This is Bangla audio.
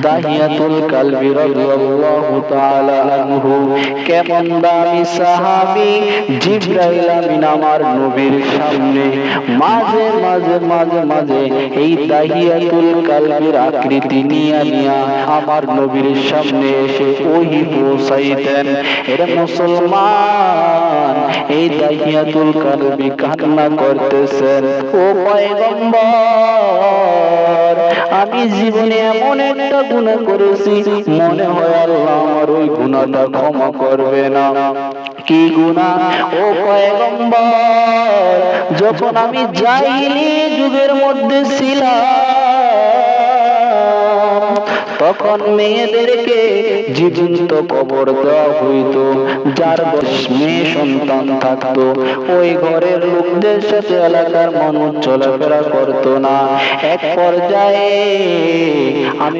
দাহিয়াতুল কালবি রাদিয়াল্লাহু তাআলা আনহু। কেমন দামি সাহাবী! জিবরাইল আমিন আমার নবীর সামনে মাঝে মাঝে মাঝে মাঝে এই দাহিয়াতুল কালবির আকৃতি নিয়ে আমার নবীর সামনে এসে ওহী পৌঁছাইতেন। এর মুসলমান, এই দাহিয়াতুল কালবি কান্না করতেছেন, ও পয়গম্বর, আমি জীবনে এমন একটা গুনাহ করেছি, মনে হয় আল্লাহ আমার ওই গুনাহটা ক্ষমা করবে না। কি গুনাহ? ও পয়গম্বর, যখন আমি জাহিলি যুগের মধ্যে ছিলাম, তখন মেয়েদেরকে জীবন্ত কবর দেওয়া হইতো। যার মেয়ে সন্তান থাকতো, ওই ঘরের লোকদের সাথে এলাকার মানুষ চলাফেরা করতো না। এক পর্যায়ে আমি